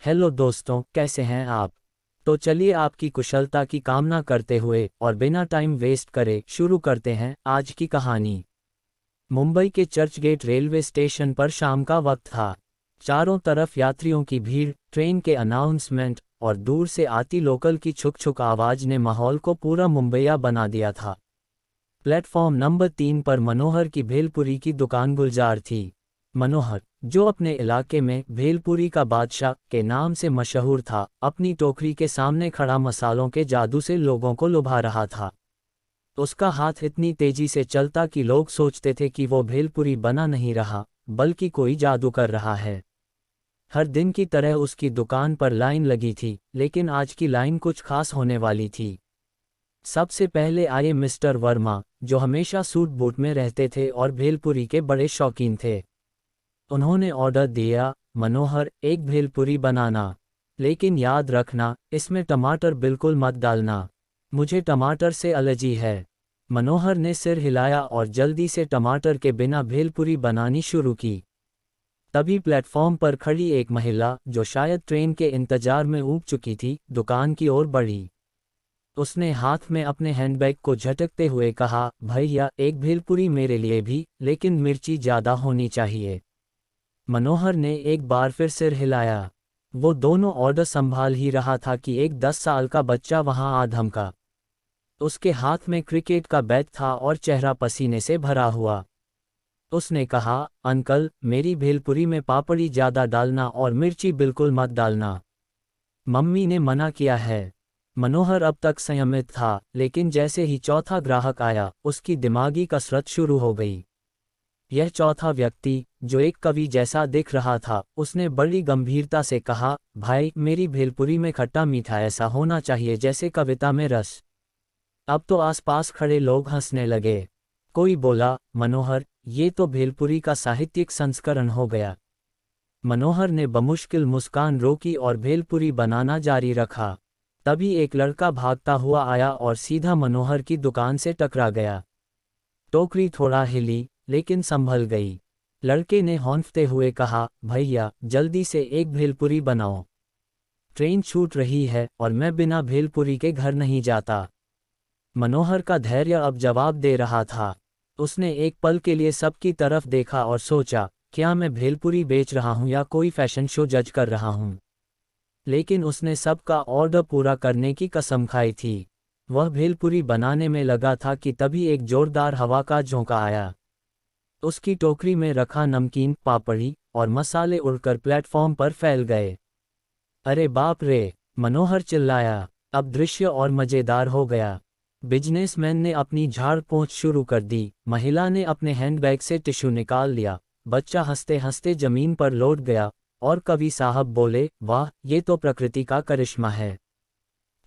Hello दोस्तों, कैसे हैं आप। तो चलिए आपकी कुशलता की कामना करते हुए और बिना टाइम वेस्ट करे शुरू करते हैं आज की कहानी। मुंबई के चर्चगेट रेलवे स्टेशन पर शाम का वक्त था। चारों तरफ यात्रियों की भीड़, ट्रेन के अनाउंसमेंट और दूर से आती लोकल की छुक छुक आवाज ने माहौल को पूरा मुंबईया बना दिया था। प्लेटफॉर्म नंबर 3 पर मनोहर की भेलपुरी की दुकान गुलजार थी। मनोहर, जो अपने इलाके में भेलपुरी का बादशाह के नाम से मशहूर था, अपनी टोकरी के सामने खड़ा मसालों के जादू से लोगों को लुभा रहा था। उसका हाथ इतनी तेजी से चलता कि लोग सोचते थे कि वो भेलपुरी बना नहीं रहा, बल्कि कोई जादू कर रहा है। हर दिन की तरह उसकी दुकान पर लाइन लगी थी, लेकिन आज की लाइन कुछ खास होने वाली थी। सबसे पहले आए मिस्टर वर्मा, जो हमेशा सूट बूट में रहते थे और भेलपुरी के बड़े शौकीन थे। उन्होंने ऑर्डर दिया, मनोहर, एक भेलपुरी बनाना। लेकिन याद रखना, इसमें टमाटर बिल्कुल मत डालना। मुझे टमाटर से एलर्जी है। मनोहर ने सिर हिलाया और जल्दी से टमाटर के बिना भेलपुरी बनानी शुरू की। तभी प्लेटफॉर्म पर खड़ी एक महिला, जो शायद ट्रेन के इंतजार में ऊब चुकी थी, दुकान की ओर बढ़ी। उसने हाथ में अपने हैंडबैग को झटकते हुए कहा, भैया, एक भेलपुरी मेरे लिए भी, लेकिन मिर्ची ज़्यादा होनी चाहिए। मनोहर ने एक बार फिर सिर हिलाया। वो दोनों ऑर्डर संभाल ही रहा था कि एक 10 साल का बच्चा वहां आ धमका। उसके हाथ में क्रिकेट का बैट था और चेहरा पसीने से भरा हुआ। उसने कहा, अंकल, मेरी भेलपुरी में पापड़ी ज़्यादा डालना और मिर्ची बिल्कुल मत डालना। मम्मी ने मना किया है। मनोहर अब तक संयमित था, लेकिन जैसे ही चौथा ग्राहक आया, उसकी दिमागी कसरत शुरू हो गई। यह चौथा व्यक्ति, जो एक कवि जैसा दिख रहा था, उसने बड़ी गंभीरता से कहा, भाई, मेरी भेलपुरी में खट्टा मीठा ऐसा होना चाहिए जैसे कविता में रस। अब तो आसपास खड़े लोग हंसने लगे। कोई बोला, मनोहर, ये तो भेलपुरी का साहित्यिक संस्करण हो गया। मनोहर ने बमुश्किल मुस्कान रोकी और भेलपुरी बनाना जारी रखा। तभी एक लड़का भागता हुआ आया और सीधा मनोहर की दुकान से टकरा गया। टोकरी थोड़ा हिली, लेकिन संभल गई। लड़के ने हौंफते हुए कहा, भैया, जल्दी से एक भेलपुरी बनाओ। ट्रेन छूट रही है और मैं बिना भेलपुरी के घर नहीं जाता। मनोहर का धैर्य अब जवाब दे रहा था। उसने एक पल के लिए सबकी तरफ देखा और सोचा, क्या मैं भेलपुरी बेच रहा हूं या कोई फैशन शो जज कर रहा हूं। लेकिन उसने सबका ऑर्डर पूरा करने की कसम खाई थी। वह भेलपुरी बनाने में लगा था कि तभी एक जोरदार हवा का झोंका आया। उसकी टोकरी में रखा नमकीन, पापड़ी और मसाले उड़कर प्लेटफॉर्म पर फैल गए। अरे बाप रे, मनोहर चिल्लाया। अब दृश्य और मजेदार हो गया। बिजनेसमैन ने अपनी झाड़ पोंछ शुरू कर दी, महिला ने अपने हैंडबैग से टिश्यू निकाल लिया, बच्चा हंसते हंसते जमीन पर लौट गया, और कवि साहब बोले, वाह, ये तो प्रकृति का करिश्मा है।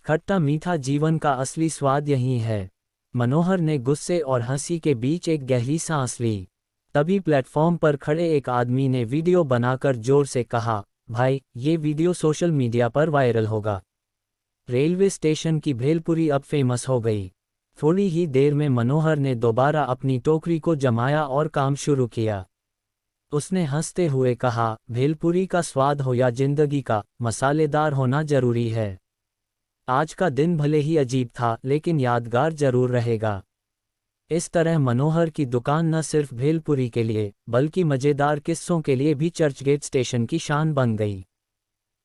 खट्टा मीठा जीवन का असली स्वाद यही है। मनोहर ने गुस्से और हंसी के बीच एक गहरी सांस ली। तभी प्लेटफॉर्म पर खड़े एक आदमी ने वीडियो बनाकर जोर से कहा, भाई, ये वीडियो सोशल मीडिया पर वायरल होगा। रेलवे स्टेशन की भेलपुरी अब फेमस हो गई। थोड़ी ही देर में मनोहर ने दोबारा अपनी टोकरी को जमाया और काम शुरू किया। उसने हंसते हुए कहा, भेलपुरी का स्वाद हो या जिंदगी का, मसालेदार होना जरूरी है। आज का दिन भले ही अजीब था, लेकिन यादगार जरूर रहेगा। इस तरह मनोहर की दुकान न सिर्फ भेलपुरी के लिए, बल्कि मजेदार किस्सों के लिए भी चर्चगेट स्टेशन की शान बन गई।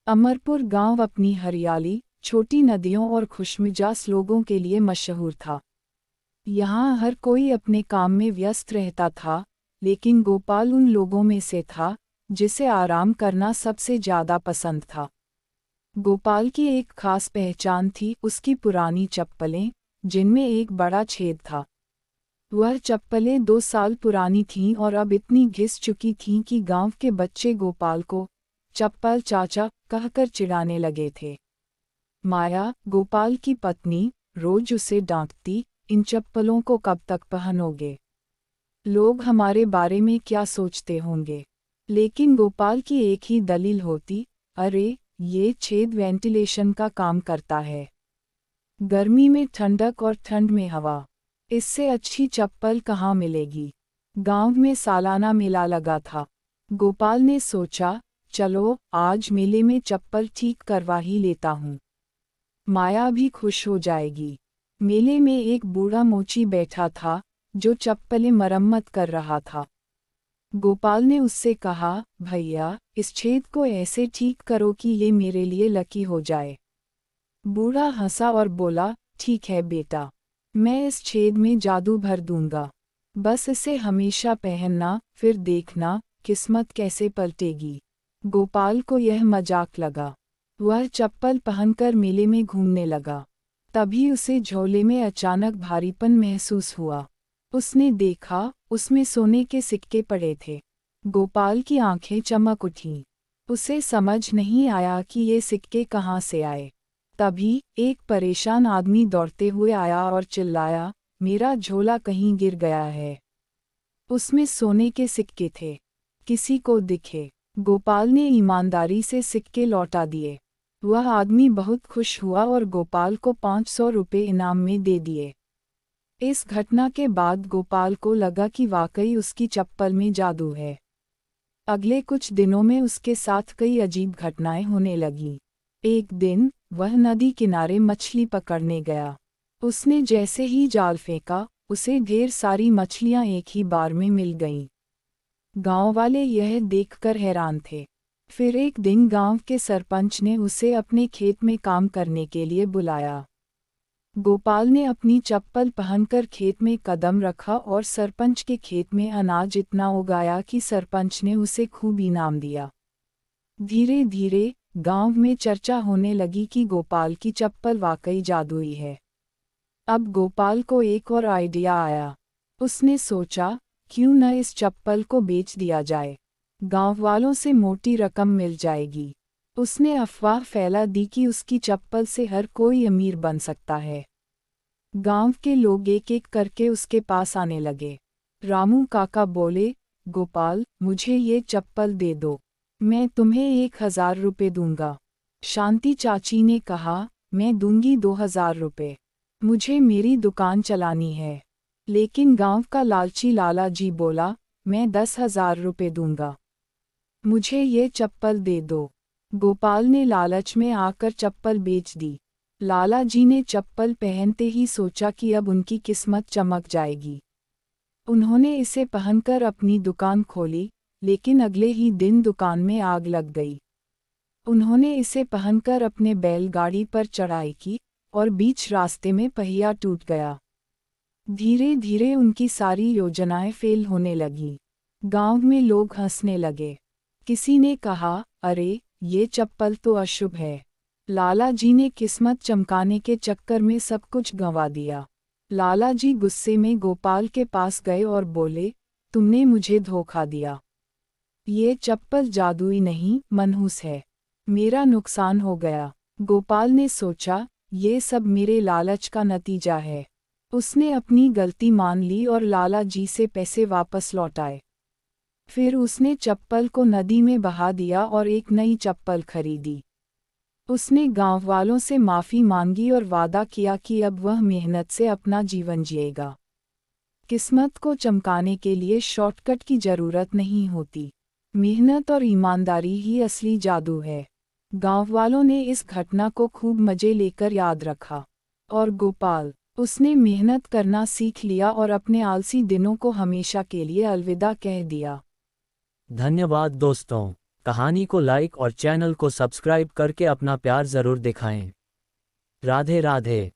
अमरपुर गांव अपनी हरियाली, छोटी नदियों और खुशमिजाज लोगों के लिए मशहूर था। यहाँ हर कोई अपने काम में व्यस्त रहता था, लेकिन गोपाल उन लोगों में से था जिसे आराम करना सबसे ज्यादा पसंद था। गोपाल की एक खास पहचान थी, उसकी पुरानी चप्पलें, जिनमें एक बड़ा छेद था। वह चप्पलें 2 साल पुरानी थीं और अब इतनी घिस चुकी थीं कि गांव के बच्चे गोपाल को चप्पल चाचा कहकर चिढ़ाने लगे थे। माया, गोपाल की पत्नी, रोज उसे डांटती, इन चप्पलों को कब तक पहनोगे? लोग हमारे बारे में क्या सोचते होंगे? लेकिन गोपाल की एक ही दलील होती, अरे, ये छेद वेंटिलेशन का काम करता है। गर्मी में ठंडक और ठंड में हवा। इससे अच्छी चप्पल कहाँ मिलेगी? गांव में सालाना मेला लगा था। गोपाल ने सोचा, चलो आज मेले में चप्पल ठीक करवा ही लेता हूँ। माया भी खुश हो जाएगी। मेले में एक बूढ़ा मोची बैठा था जो चप्पलें मरम्मत कर रहा था। गोपाल ने उससे कहा, भैया इस छेद को ऐसे ठीक करो कि ये मेरे लिए लकी हो जाए। बूढ़ा हंसा और बोला, ठीक है बेटा, मैं इस छेद में जादू भर दूंगा। बस इसे हमेशा पहनना, फिर देखना किस्मत कैसे पलटेगी। गोपाल को यह मजाक लगा। वह चप्पल पहनकर मेले में घूमने लगा। तभी उसे झोले में अचानक भारीपन महसूस हुआ। उसने देखा, उसमें सोने के सिक्के पड़े थे। गोपाल की आंखें चमक उठीं। उसे समझ नहीं आया कि ये सिक्के कहाँ से आए। तभी एक परेशान आदमी दौड़ते हुए आया और चिल्लाया, मेरा झोला कहीं गिर गया है। उसमें सोने के सिक्के थे। किसी को दिखे। गोपाल ने ईमानदारी से सिक्के लौटा दिए। वह आदमी बहुत खुश हुआ और गोपाल को 500 रुपये इनाम में दे दिए। इस घटना के बाद गोपाल को लगा कि वाकई उसकी चप्पल में जादू है। अगले कुछ दिनों में उसके साथ कई अजीब घटनाएं होने लगीं। एक दिन वह नदी किनारे मछली पकड़ने गया। उसने जैसे ही जाल फेंका, उसे ढेर सारी मछलियां एक ही बार में मिल गईं। गांव वाले यह देखकर हैरान थे। फिर एक दिन गांव के सरपंच ने उसे अपने खेत में काम करने के लिए बुलाया। गोपाल ने अपनी चप्पल पहनकर खेत में कदम रखा और सरपंच के खेत में अनाज इतना उगाया कि सरपंच ने उसे खूब इनाम दिया। धीरे धीरे गांव में चर्चा होने लगी कि गोपाल की चप्पल वाकई जादुई है। अब गोपाल को एक और आइडिया आया। उसने सोचा, क्यों न इस चप्पल को बेच दिया जाए। गांव वालों से मोटी रकम मिल जाएगी। उसने अफवाह फैला दी कि उसकी चप्पल से हर कोई अमीर बन सकता है। गांव के लोग एक एक करके उसके पास आने लगे। रामू काका बोले, गोपाल मुझे ये चप्पल दे दो, मैं तुम्हें 1000 रुपये दूंगा। शांति चाची ने कहा, मैं दूंगी 2000 रुपये, मुझे मेरी दुकान चलानी है। लेकिन गांव का लालची लाला जी बोला, मैं 10,000 रुपये दूंगा, मुझे ये चप्पल दे दो। गोपाल ने लालच में आकर चप्पल बेच दी। लाला जी ने चप्पल पहनते ही सोचा कि अब उनकी किस्मत चमक जाएगी। उन्होंने इसे पहनकर अपनी दुकान खोली, लेकिन अगले ही दिन दुकान में आग लग गई। उन्होंने इसे पहनकर अपने बैलगाड़ी पर चढ़ाई की और बीच रास्ते में पहिया टूट गया। धीरे धीरे उनकी सारी योजनाएं फेल होने लगीं। गांव में लोग हंसने लगे। किसी ने कहा, अरे ये चप्पल तो अशुभ है। लाला जी ने किस्मत चमकाने के चक्कर में सब कुछ गंवा दिया। लाला जी गुस्से में गोपाल के पास गए और बोले, तुमने मुझे धोखा दिया। ये चप्पल जादुई नहीं, मनहूस है। मेरा नुकसान हो गया। गोपाल ने सोचा, ये सब मेरे लालच का नतीजा है। उसने अपनी गलती मान ली और लाला जी से पैसे वापस लौटाए। फिर उसने चप्पल को नदी में बहा दिया और एक नई चप्पल खरीदी। उसने गांव वालों से माफ़ी मांगी और वादा किया कि अब वह मेहनत से अपना जीवन जिएगा। किस्मत को चमकाने के लिए शॉर्टकट की ज़रूरत नहीं होती। मेहनत और ईमानदारी ही असली जादू है। गांव वालों ने इस घटना को खूब मज़े लेकर याद रखा। और गोपाल, उसने मेहनत करना सीख लिया और अपने आलसी दिनों को हमेशा के लिए अलविदा कह दिया। धन्यवाद दोस्तों। कहानी को लाइक और चैनल को सब्सक्राइब करके अपना प्यार ज़रूर दिखाएं। राधे राधे।